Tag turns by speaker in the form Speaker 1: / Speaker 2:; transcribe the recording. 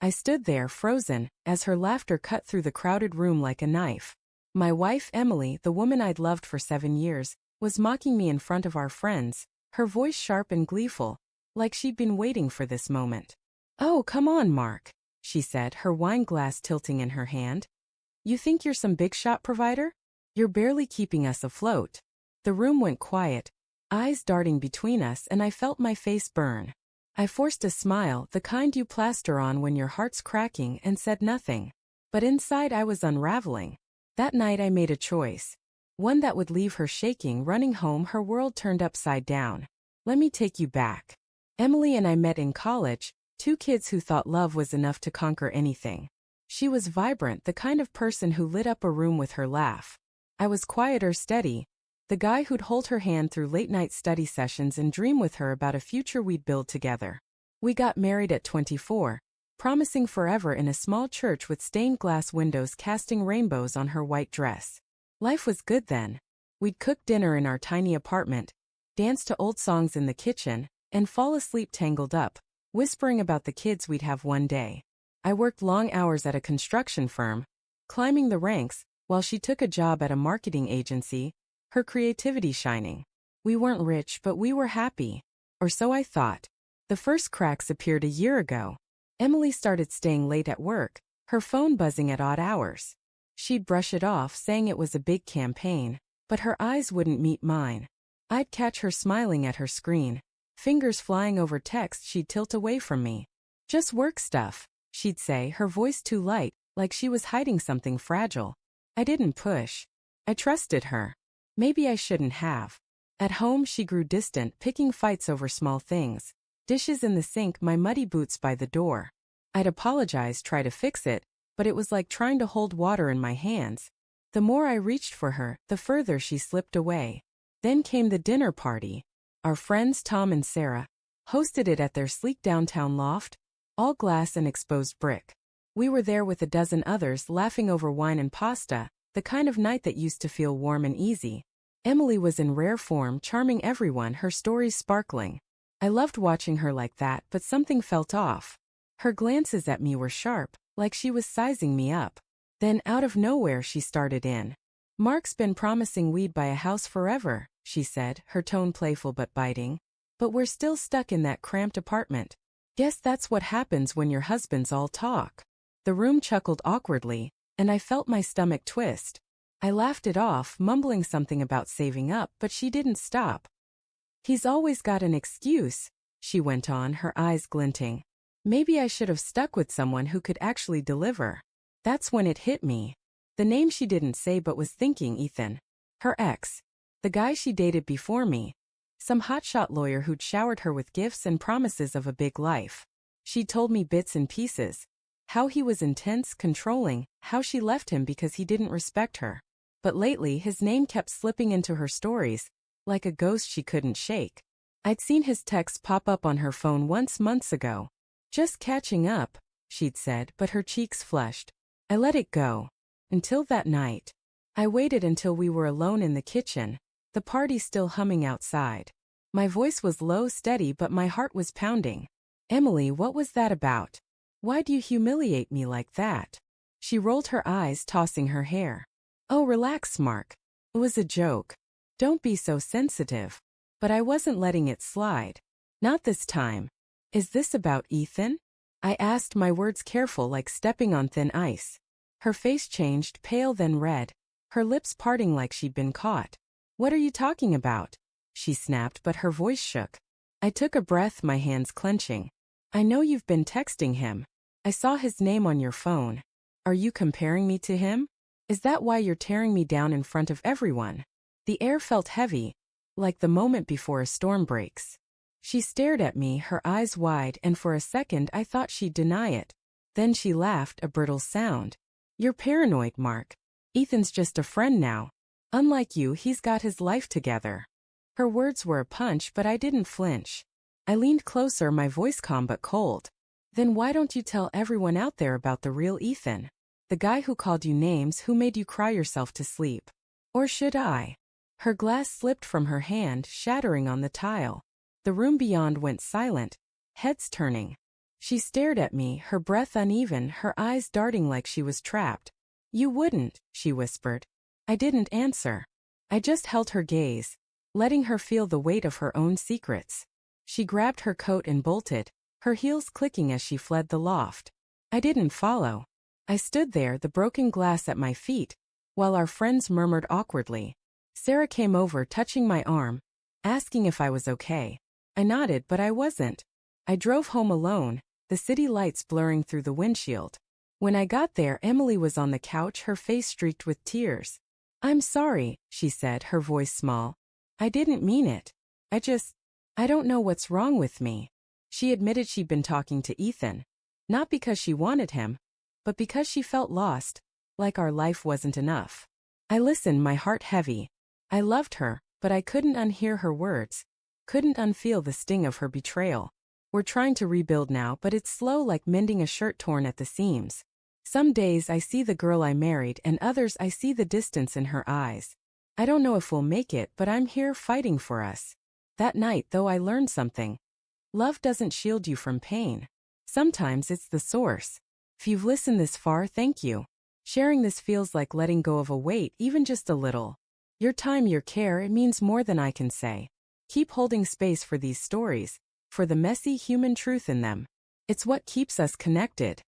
Speaker 1: I stood there frozen, as her laughter cut through the crowded room like a knife. My wife Emily, the woman I'd loved for 7 years, was mocking me in front of our friends, her voice sharp and gleeful, like she'd been waiting for this moment. "Oh, come on, Mark," she said, her wine glass tilting in her hand. "You think you're some big-shot provider? You're barely keeping us afloat." The room went quiet, eyes darting between us, and I felt my face burn. I forced a smile, the kind you plaster on when your heart's cracking, and said nothing. But inside I was unraveling. That night I made a choice. One that would leave her shaking. Running home, her world turned upside down. Let me take you back. Emily and I met in college, two kids who thought love was enough to conquer anything. She was vibrant, the kind of person who lit up a room with her laugh. I was quieter, steady, the guy who'd hold her hand through late-night study sessions and dream with her about a future we'd build together. We got married at 24, promising forever in a small church with stained glass windows casting rainbows on her white dress. Life was good then. We'd cook dinner in our tiny apartment, dance to old songs in the kitchen, and fall asleep tangled up, whispering about the kids we'd have one day. I worked long hours at a construction firm, climbing the ranks, while she took a job at a marketing agency, her creativity shining. We weren't rich, but we were happy. Or so I thought. The first cracks appeared a year ago. Emily started staying late at work, her phone buzzing at odd hours. She'd brush it off, saying it was a big campaign, but her eyes wouldn't meet mine. I'd catch her smiling at her screen, fingers flying over text she'd tilt away from me. "Just work stuff," she'd say, her voice too light, like she was hiding something fragile. I didn't push. I trusted her. Maybe I shouldn't have. At home she grew distant, picking fights over small things. Dishes in the sink, my muddy boots by the door. I'd apologize, try to fix it, but it was like trying to hold water in my hands. The more I reached for her, the further she slipped away. Then came the dinner party. Our friends Tom and Sarah hosted it at their sleek downtown loft, all glass and exposed brick. We were there with a dozen others, laughing over wine and pasta, the kind of night that used to feel warm and easy. Emily was in rare form, charming everyone, her stories sparkling. I loved watching her like that, but something felt off. Her glances at me were sharp, like she was sizing me up. Then, out of nowhere, she started in. "Mark's been promising we'd buy a house forever," she said, her tone playful but biting. "But we're still stuck in that cramped apartment. Guess that's what happens when your husbands all talk." The room chuckled awkwardly, and I felt my stomach twist. I laughed it off, mumbling something about saving up, but she didn't stop. "He's always got an excuse," she went on, her eyes glinting. Maybe I should have stuck with someone who could actually deliver. That's when it hit me. The name she didn't say but was thinking: Ethan. Her ex. The guy she dated before me. Some hotshot lawyer who'd showered her with gifts and promises of a big life. She told me bits and pieces. How he was intense, controlling, how she left him because he didn't respect her. But lately his name kept slipping into her stories, like a ghost she couldn't shake. I'd seen his texts pop up on her phone once months ago. "Just catching up," she'd said, but her cheeks flushed. I let it go. Until that night. I waited until we were alone in the kitchen, the party still humming outside. My voice was low, steady, but my heart was pounding. "Emily, what was that about? Why do you humiliate me like that?" She rolled her eyes, tossing her hair. "Oh, relax, Mark. It was a joke. Don't be so sensitive." But I wasn't letting it slide. "Not this time. Is this about Ethan?" I asked, my words careful, like stepping on thin ice. Her face changed, pale then red, her lips parting like she'd been caught. "What are you talking about?" she snapped, but her voice shook. I took a breath, my hands clenching. "I know you've been texting him. I saw his name on your phone. Are you comparing me to him? Is that why you're tearing me down in front of everyone?" The air felt heavy, like the moment before a storm breaks. She stared at me, her eyes wide, and for a second I thought she'd deny it. Then she laughed, a brittle sound. "You're paranoid, Mark. Ethan's just a friend now. Unlike you, he's got his life together." Her words were a punch, but I didn't flinch. I leaned closer, my voice calm but cold. "Then why don't you tell everyone out there about the real Ethan? The guy who called you names, who made you cry yourself to sleep? Or should I?" Her glass slipped from her hand, shattering on the tile. The room beyond went silent, heads turning. She stared at me, her breath uneven, her eyes darting like she was trapped. You wouldn't, she whispered. I didn't answer. I just held her gaze, letting her feel the weight of her own secrets. She grabbed her coat and bolted, her heels clicking as she fled the loft. I didn't follow. I stood there, the broken glass at my feet, while our friends murmured awkwardly. Sarah came over, touching my arm, asking if I was okay. I nodded, but I wasn't. I drove home alone, the city lights blurring through the windshield. When I got there, Emily was on the couch, her face streaked with tears. I'm sorry, she said, her voice small. I didn't mean it. I don't know what's wrong with me. She admitted she'd been talking to Ethan. Not because she wanted him, but because she felt lost, like our life wasn't enough. I listened, my heart heavy. I loved her, but I couldn't unhear her words, couldn't unfeel the sting of her betrayal. We're trying to rebuild now, but it's slow, like mending a shirt torn at the seams. Some days I see the girl I married, and others I see the distance in her eyes. I don't know if we'll make it, but I'm here fighting for us. That night, though, I learned something. Love doesn't shield you from pain. Sometimes it's the source. If you've listened this far, thank you. Sharing this feels like letting go of a weight, even just a little. Your time, your care, it means more than I can say. Keep holding space for these stories, for the messy human truth in them. It's what keeps us connected.